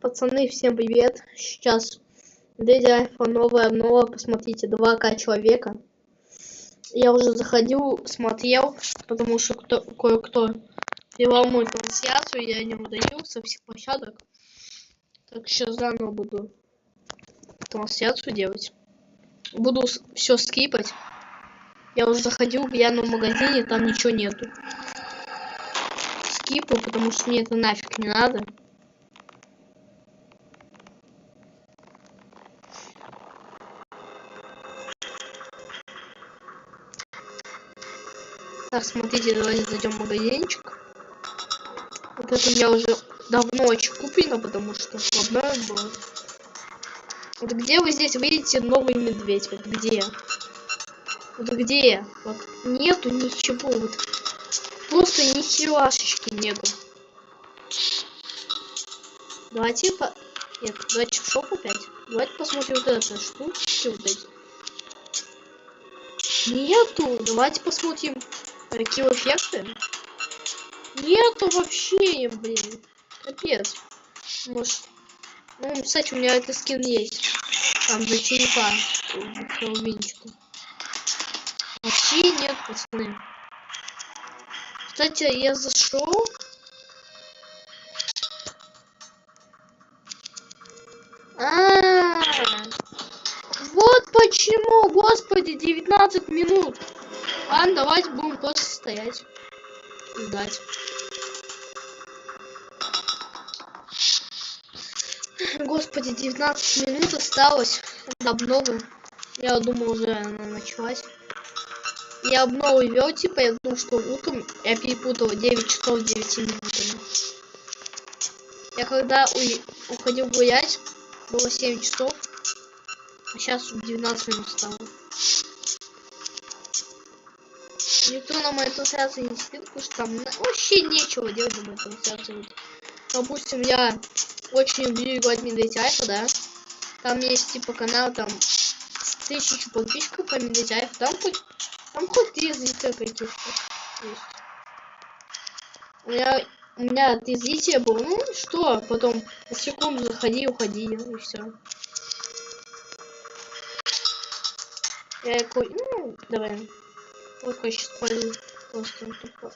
Пацаны, всем привет! Сейчас дядя Альфа, новая обнова, посмотрите, 2К человека. Я уже заходил, смотрел, потому что кое-кто делал мою трансляцию, я не удалил со всех площадок. Так, сейчас заново буду трансляцию делать. Буду все скипать. Я уже заходил, глянул в магазине, там ничего нету. Скипаю, потому что мне это нафиг не надо. Так, смотрите, давайте зайдем в магазинчик. Вот это у меня уже давно очень куплено, потому что в обнове было. Вот где вы здесь видите новый медведь? Вот где? Вот где? Вот нету ничего. Вот просто ни хилашечки нету. Давайте Нет, давайте в шоп опять. Давайте посмотрим вот это штуки вот эти. Нету. Давайте посмотрим какие эффекты. Нету вообще, блин. Капец. Может. Ну, кстати, у меня этот скин есть. Там за черепа. Вообще нет, пацаны. Кстати, я зашел. Вот почему, господи, 19 минут. Ладно, давайте будем просто стоять. Ждать. Господи, 19 минут осталось до обновы. Я думал, уже она началась. Я обнову вел, типа, я думал, что утром я перепутал 9 часов 9 минутами. Я когда уходил гулять, было 7 часов, а сейчас 19 минут стало. Никто на моей трансляции не сидит, потому что там вообще нечего делать на моей трансляции. Допустим, я очень люблю играть Медведь Альфа, да? Там есть типа канал, там 1000 подписчиков по Медведь Альфа, там хоть 3 зрителя каких-то есть. У меня 3 зрителя было, ну что, потом на секунду заходи, уходи, и все. Я такой, ну, давай. Вот сейчас пойду просто тупо.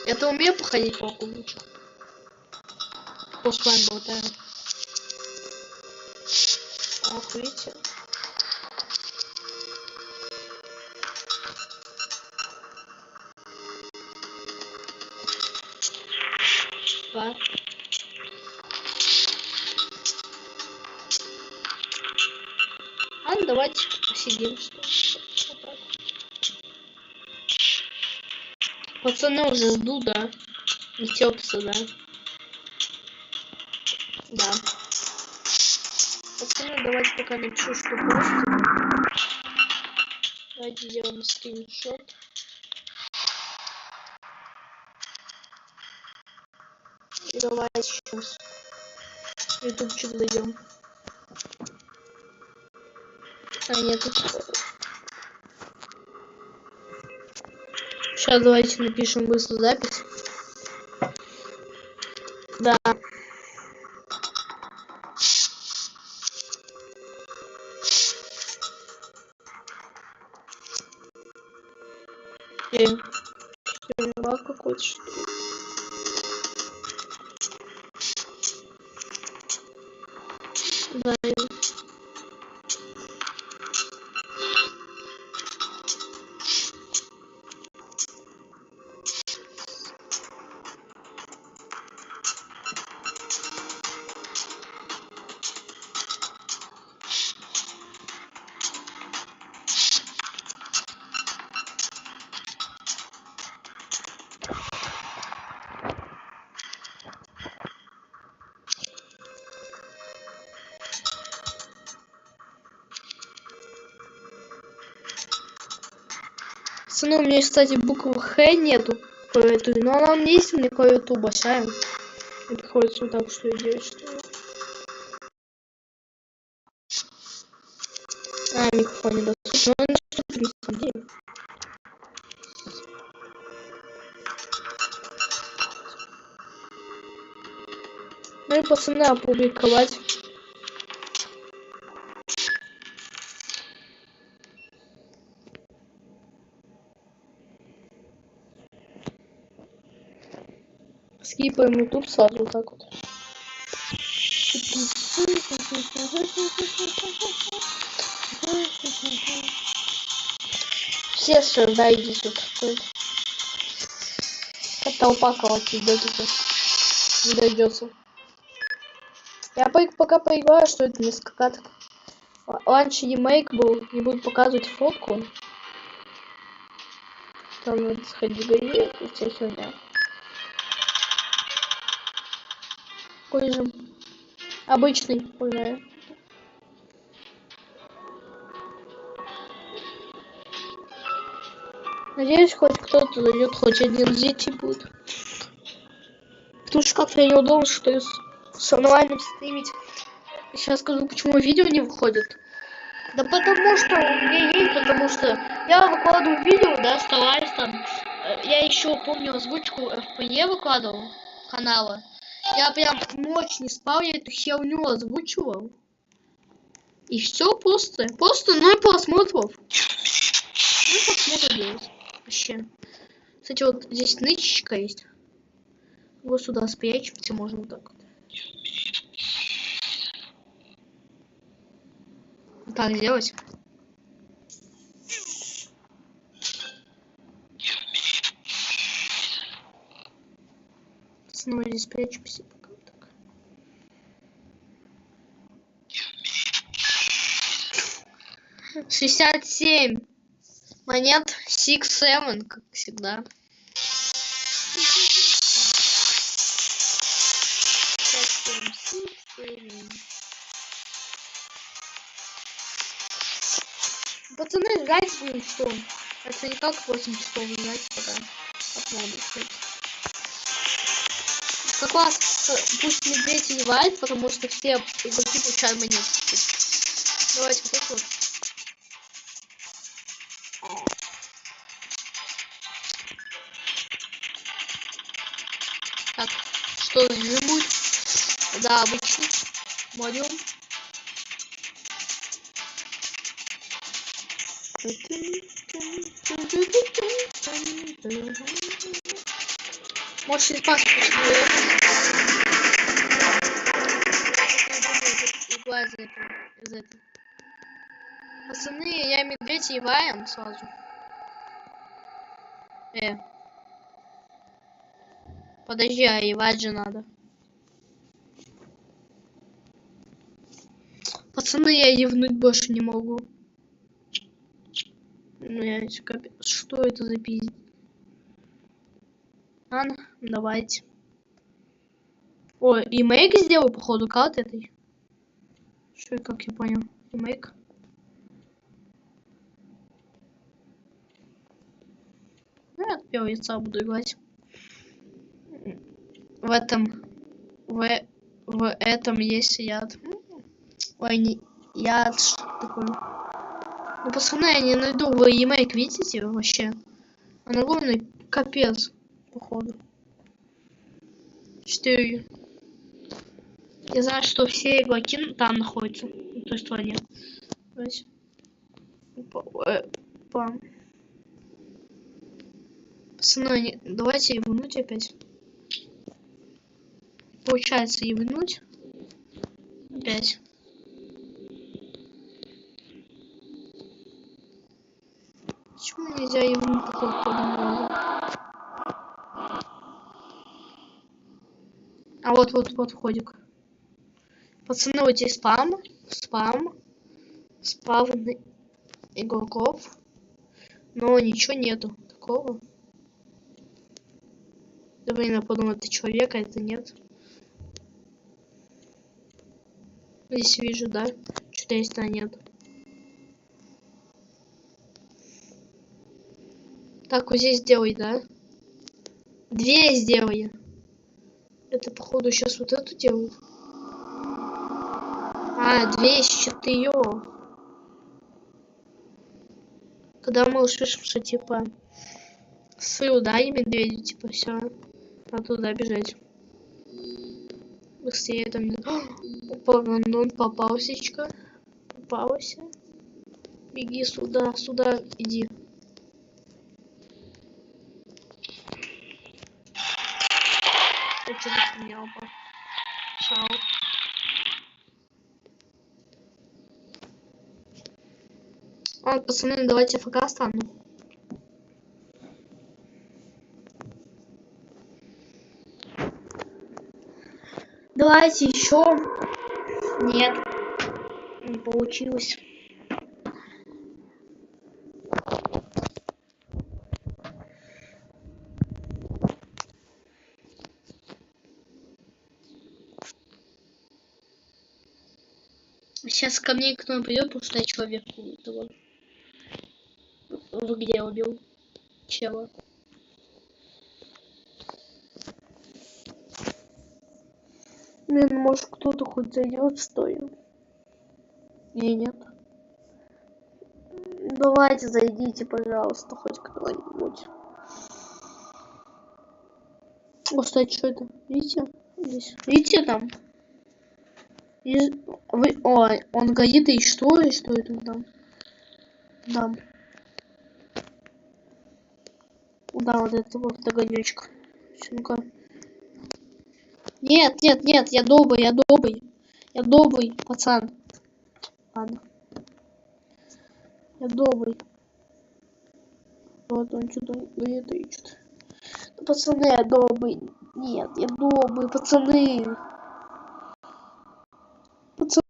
Я-то умею походить по кубочку. По с вами болтаю. Ох, видите? Да. Ладно, давайте посидим, что вот так. Пацаны уже ждут, да? Не терпится, да? Да. Пацаны, давайте пока напишу, что просто. Давайте сделаем скриншот. И давайте сейчас YouTube что-то дойдем. А, нет. Сейчас давайте напишем быстро запись. Да. Какой-то что. Да. Ну, у меня, кстати, буквы Х нету клавиатуры, но она у меня есть, у меня клавиатура большая. Мне приходится вот так что и делать, что ли. Микрофон недоступен, но он недоступен на самом деле. Ну и пацаны опубликовать. Скипаем YouTube сразу так вот. Все ожидаете тут. Как толпа кого-то идет уже. Не дойдется. Я пока поиграю, что это несколько каток. Раньше ремейк был, не буду показывать фотку. Там надо сходить гореть и вся херня. Какой же обычный, погнали. Надеюсь, хоть кто-то зайдет, хоть один зритель будет. Потому что как-то неудобно, что с онлайном стримить. Сейчас скажу, почему видео не выходит. Да потому что у меня есть, потому что я выкладываю видео, да, стараюсь там. Я еще помню озвучку FPE выкладывал канала. Я прям ночь не спал, я эту херню озвучивал. И все просто. Просто 0 просмотров. Ну, просмотр делать. Вообще. Кстати, вот здесь нычечка есть. Вот сюда спрячемся, можно вот так вот. Так сделать. Снова здесь спрячемся. Так. $67 монет 6-7, как всегда. Пацаны, играть будем что? Это не как 8 часов играть пока. Как надо, кстати. Как раз пусть медведь не валит, потому что все игроки получают монетки. Давайте вот это вот. Так, что здесь будет? Да, обычный. Модем. Можешь из паски из этого. Пацаны, я медведь и Вайан сразу. Подожди, а евать же надо. Пацаны, я евнуть больше не могу. Ну, я что это за пиздец? Ладно, давайте. Ой, ремейк сделал, походу, карт этой. Что, как я понял? Ремейк. Ну, я от первого яйца буду играть. В этом есть яд. Ой, не яд, что такое? Ну, пацаны, я не найду. Вы ремейк видите вообще? Он огромный, капец, походу. 4. Я знаю, что все игроки там находятся. В той стороне. Пацаны, давайте евнуть опять. Получается евнуть. Опять. Почему нельзя евнуть походу по-другому? А вот ходик. Пацаны, вот здесь спам игроков, но ничего нету такого. Да блин, я подумал, это человек, а это нет. Здесь вижу, да? Что-то есть, а нет. Так, вот здесь сделай, да? 2 сделай. Это, походу, сейчас вот эту делают. А, 204. Когда мы услышим, что типа ссылку дай медведю, типа все, надо туда бежать. Быстрее там. Опа, он попался. Попался. Беги сюда, сюда, иди. Я что-то поменял, Шау. Пацаны, давайте ФК стану. Давайте еще. Нет. Не получилось. Сейчас ко мне кто-то придет, пустой человек. Вы где убил? Чего? Блин, может кто-то хоть зайдет, что ли? Или нет? Давайте зайдите, пожалуйста, хоть кто-нибудь. О, кстати, что это? Видите? Здесь. Видите там? Вы... Ой, он горит, и что? И что это там? Да. Да, вот это вот огонечка. Ну-ка. Нет, нет, нет, я добрый, я добрый. Я добрый, пацан. Ладно. Я добрый. Вот он что-то говорит и что-то. Ну, пацаны, я добрый. Нет, я добрый, пацаны. Пацаны.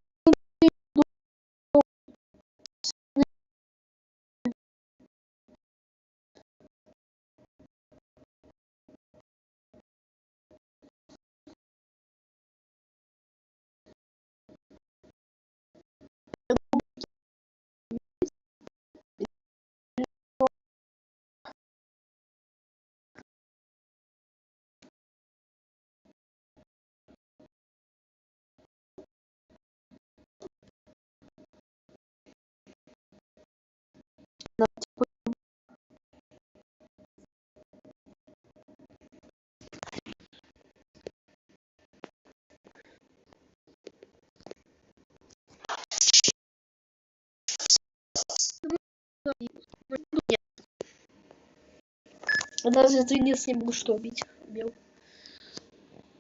Я даже тренироваться не могу, что убить. Убил.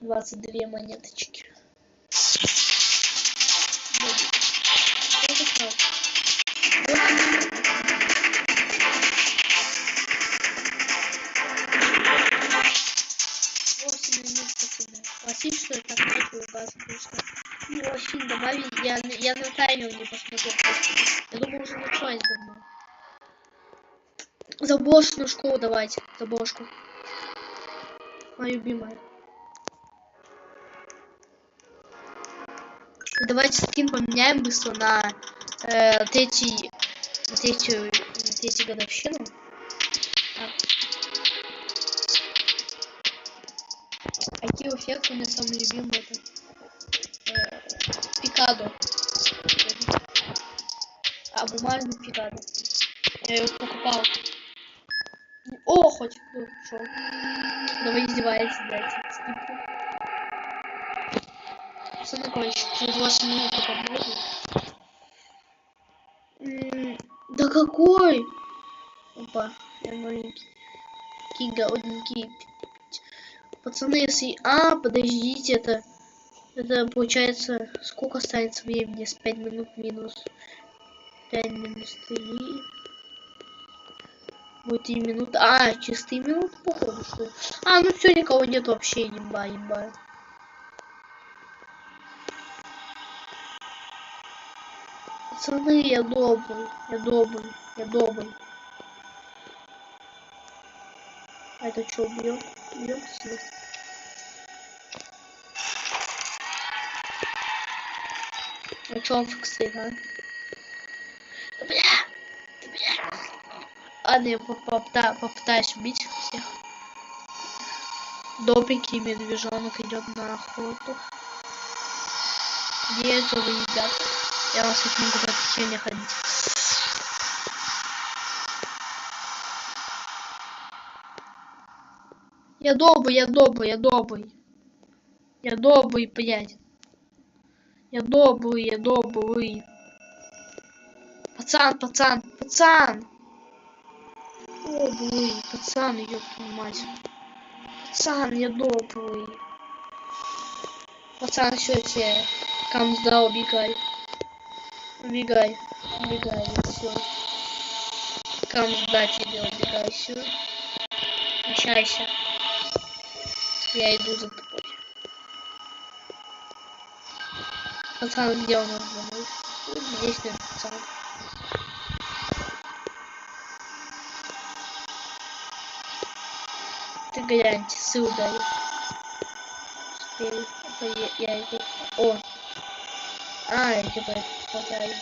22 монеточки. Просить, что я так начал ругаться, просто. Ну, очень добавили. Я на таймер не посмотрел. Я думаю, уже началось давно. Заброшенную школу давайте. Заброшку. Моя любимая. Давайте скин поменяем быстро на третью годовщину. Так. Какие эффекты у меня самый любимый это Пикадо. А бумажный Пикадо. Я его покупал. О, хоть шел. Но вы издеваетесь, дайте скидку. Пацаны, короче, через 8 минут попробую. Да какой? Опа, я маленький. Кига, одненький. Пацаны, если... подождите, это получается... Сколько останется времени? С 5 минут минус... 5 минус 3... Будет 3 минуты. Через 3 минуты, походу, что ли? Ну все, никого нет вообще, еба. Пацаны, я добрый. А это что, убьем? Убьем себе. А чё он фиксит, а? Да бля. Ладно, я попытаюсь убить всех. Добренький медвежонок идет на охоту. Где это вы, ребята? Я вас тут могу по этой херне ходить. Я добрый. Я добрый, блядь. Я добрый. Пацан. Добрый, пацан, ёб твою мать. Пацан, я добрый. Пацан, все. Камсда, убегай. Убегай, все. Камсда тебе, убегай, все. Прощайся. Я иду за тобой. Пацан, где у нас домой? Здесь нет, пацан. Ты глянь, часы ударил. Теперь я иду. О! Я тебя хватаю.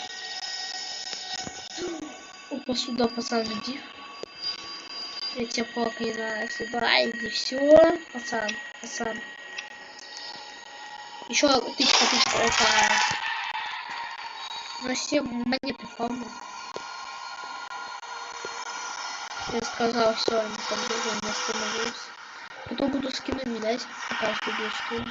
Опа, сюда, пацан, иди. Я тебя проклинаю. Сюда иди, все. Пацан. Еще тычка. Опа. На все монеты фауна. Я сказал, все, они там уже не остановились. Потом буду скины менять, пока что будет что.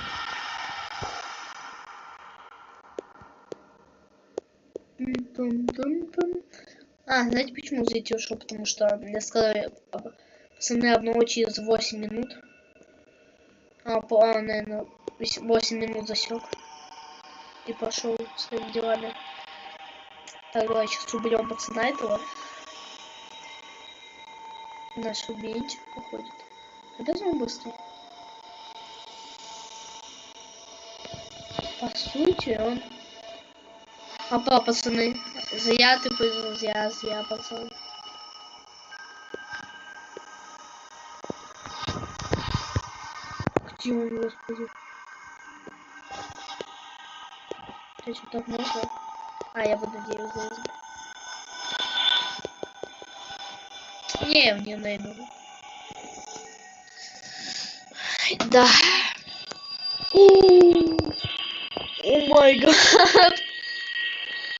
Знаете почему зайти ушел? Потому что мне сказали, пацаны, одного через 8 минут. Наверное, 8 минут засек. И пошел своими делами. Так, давай сейчас уберем пацана этого. Наш убийца уходит. Когда же он быстрый? По сути, он... пацаны. Зря ты понял, зря, пацан. Где он, господи? Ты что, так можно? Я буду надеюсь, залезу. Не найду. Да. О май гад.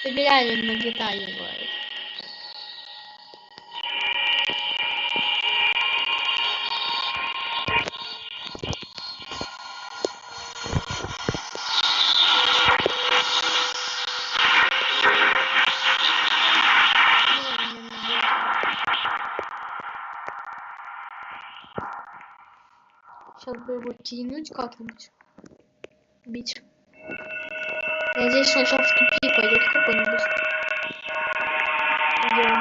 Ты реально на гитаре играет. Сейчас бы его тянуть как-нибудь. Бить. Я надеюсь, он сейчас в тупик пойдет какой-нибудь. Где он?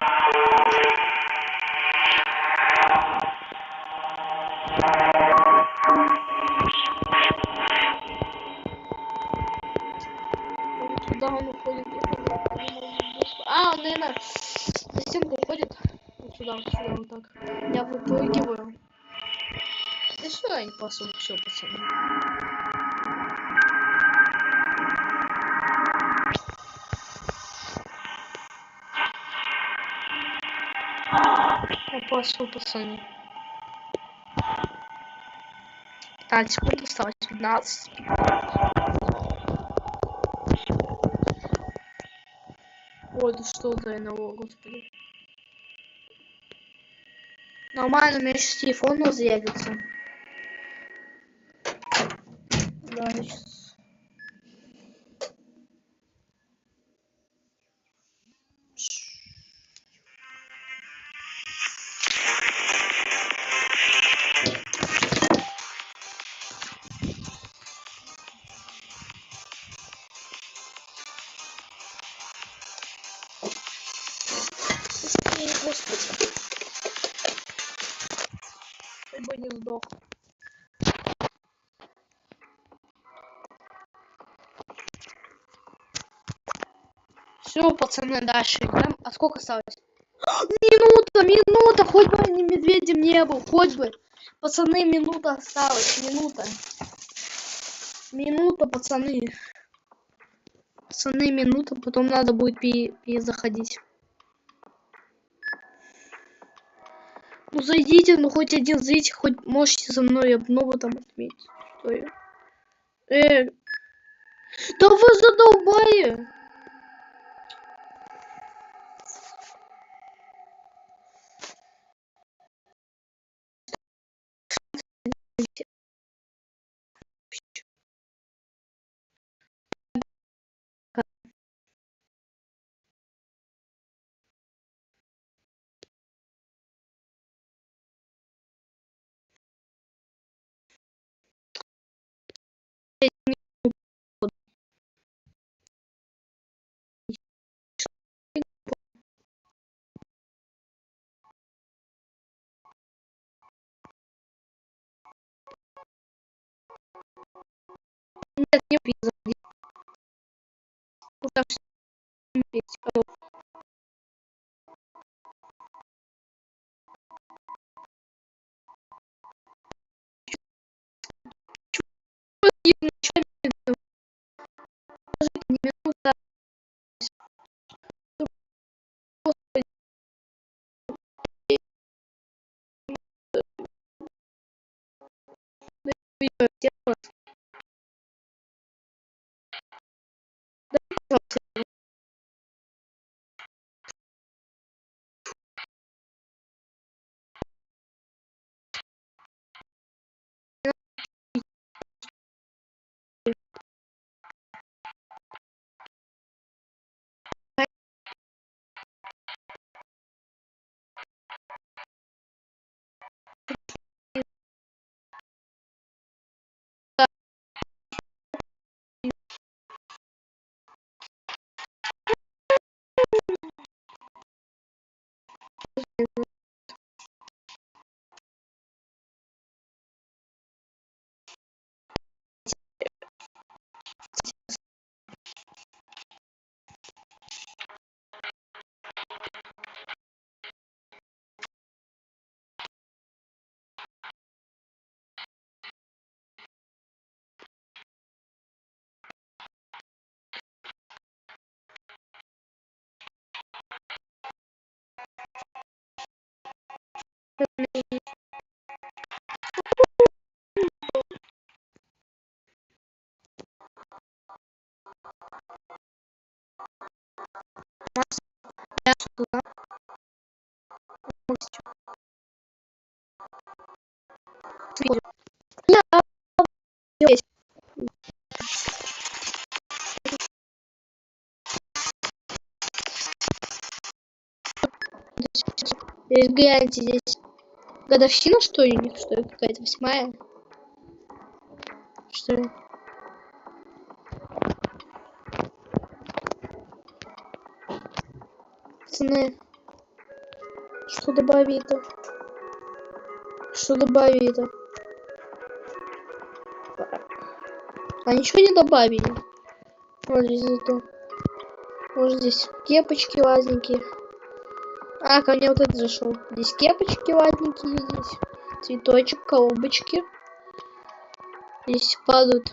Туда он уходит. Он, наверное, на стенку уходит. Вот сюда, вот так. Я выпрыгиваю. И все, я не пасу. Все, пацаны. Я пасу, пацаны. 15 секунд осталось. 15. Ой, да что за НЛО, господи. Нормально, у меня сейчас телефон разъявится. Да, сейчас. Господи. Чтобы не сдох. Все, пацаны, дальше играем. А сколько осталось? Минута, хоть бы не медведем не был, хоть бы. Пацаны, минута осталась, Минута, пацаны. Пацаны, минута, потом надо будет перезаходить. Ну зайдите, ну хоть один зайдите, хоть можете за мной обнову там отметить. Что я? Да вы задолбали! Нет, не пиза. Потому что не пить. Не минута. Здесь гляньте, здесь годовщина, что ли, у них, что ли, какая-то 8-я? Что ли? Пацаны, что добавить-то? Что добавить-то? А ничего не добавили. Вот здесь зато. Может здесь кепочки ладненькие. А, ко мне вот это зашел. Здесь кепочки ладненькие, здесь цветочек, коробочки. Здесь падают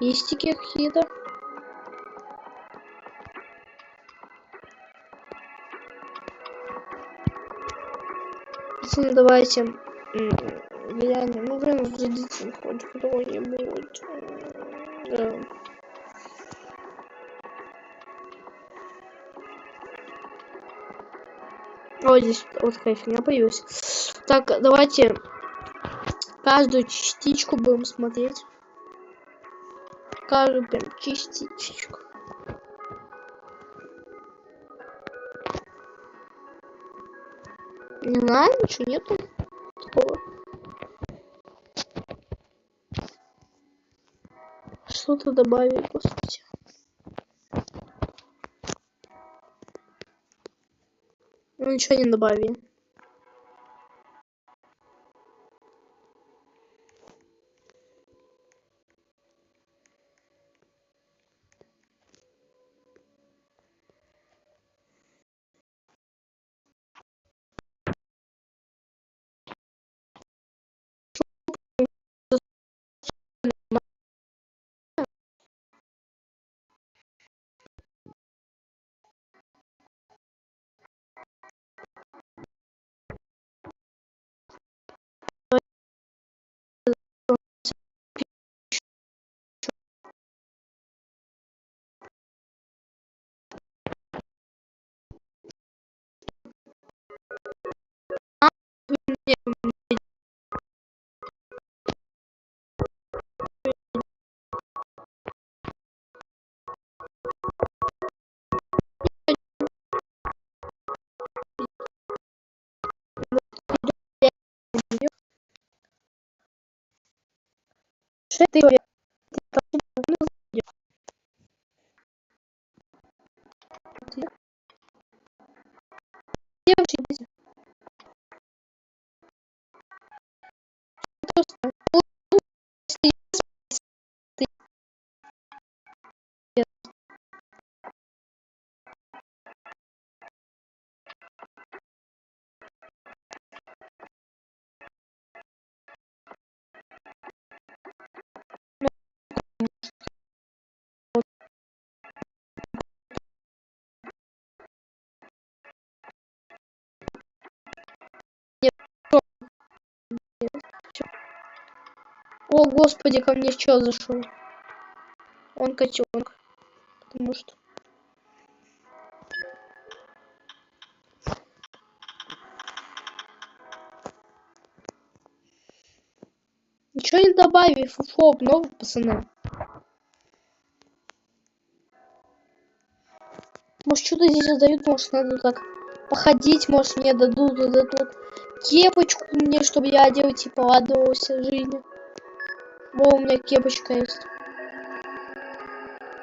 листики какие-то. Пацаны, давайте глянем. Ну, блин, зайдите хоть кто-нибудь. Да. О, здесь вот такая фигня появилась. Так, давайте каждую частичку будем смотреть. Каждую прям частичку. Не знаю, ничего нету такого. Что-то добавили, господи. Ну, ничего не добавили. Что ты говоришь? Девочки, просто О, господи, ко мне чел зашел. Он котенок. Потому что... Ничего не добавив, фу, обнову, пацаны. Может, что-то здесь задают, может, надо так походить, может, мне дадут вот эту кепочку мне, чтобы я одел, типа, радовался жизни. О, у меня кепочка есть.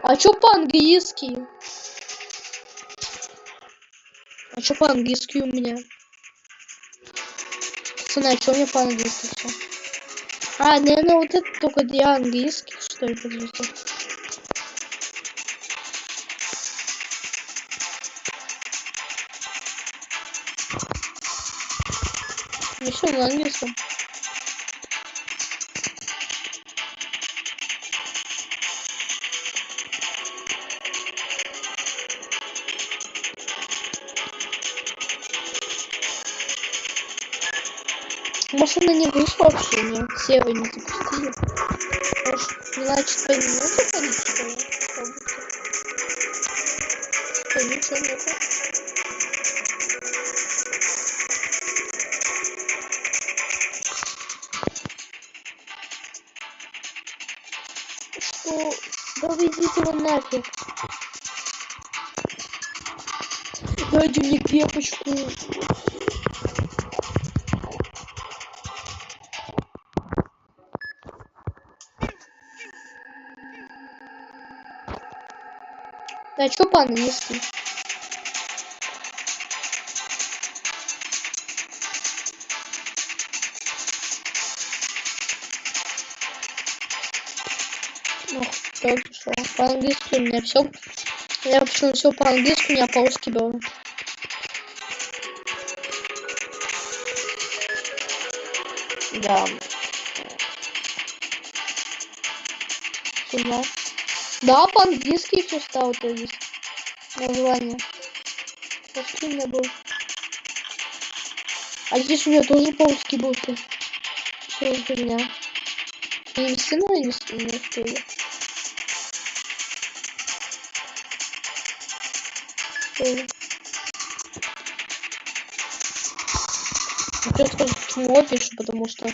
А чё по-английски? А чё по-английски у меня? Пацаны, а чё у меня по-английски все? А, наверное, вот это только для английских, что ли, подожди. Ну все на английском. Может, она не вышла вообще, нет? Серый не запустили. Может, значит, поменять уходить, что ли? Что, ничего нету? Что? Да вы идите вы нафиг. Дайте мне кепочку. Да чё по-английски? Ну, что? По-английски у меня все. Я почему все по-английски, у меня по-русски было. Да. Сюда. Да, по-английски все стало, то есть. Название. По-русски у меня был. А здесь у меня тоже по-русски был. Что фигня? Перевести на английский не успели. Сейчас скажу, почему пишу, потому что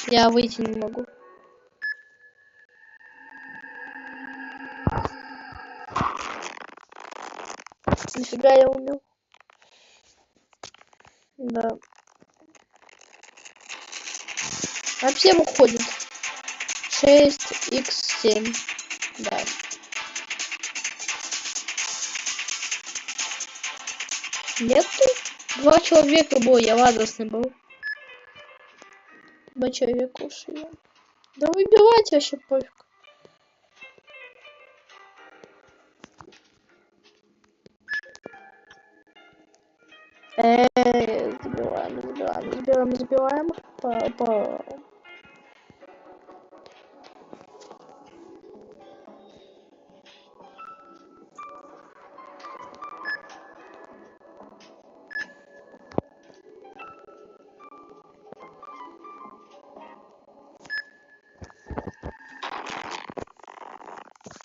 я выйти не могу. Нифига я умел. Да. А всем уходит. 6х7. Да. Нету? 2 человека было, я радостный был. 2 человека ушли. Да выбирайте вообще пофиг. Забираем. Папа.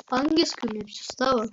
По-английски у меня все стало.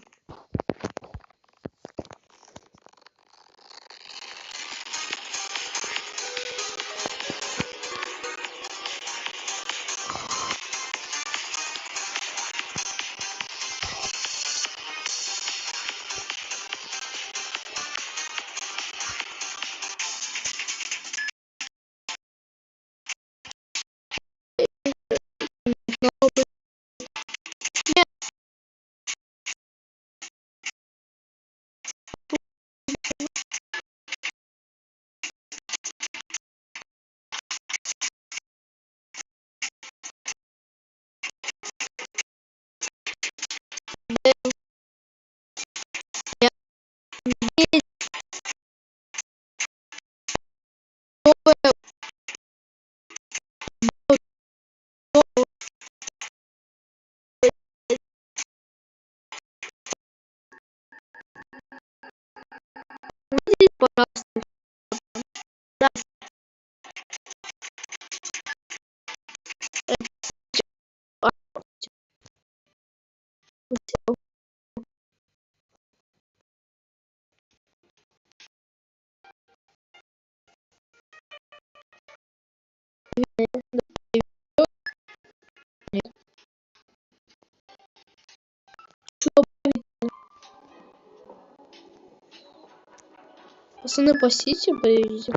Пацаны, посите, поедете.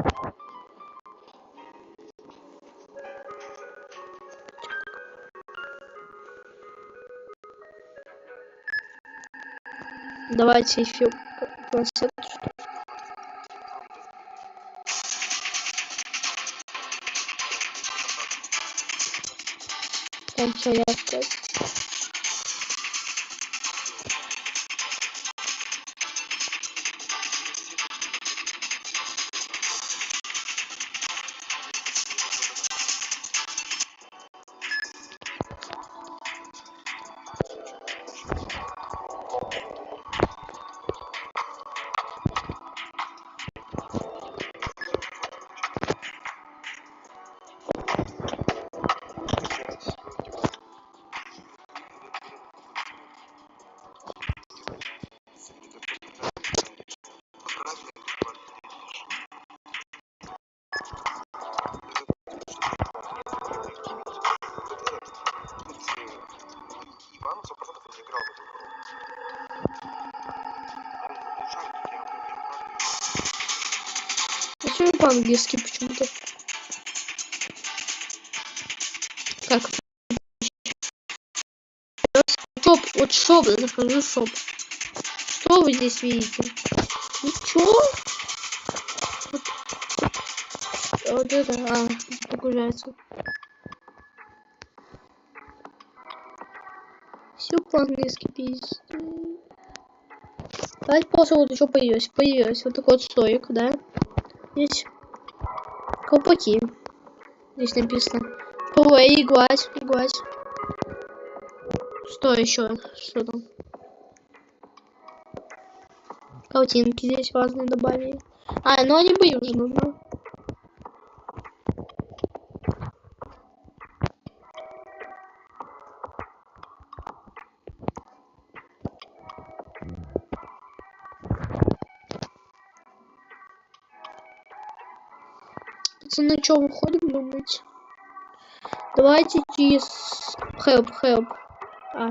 Давайте еще планшет. Там все ясно. Почему по-английски почему-то? Как? Шоп, вот шоп, я захожу в шоп. Что вы здесь видите? Ничего? Вот это, погружается. Все по-английски пишет. Давайте просто вот еще появилось вот такой вот столик, да? Здесь колпаки. Здесь написано. Ой, гладь. Что еще? Что там? Картинки здесь разные добавили. Ну они были уже нужны. Пацаны, что, выходим, думаете? Давайте через help.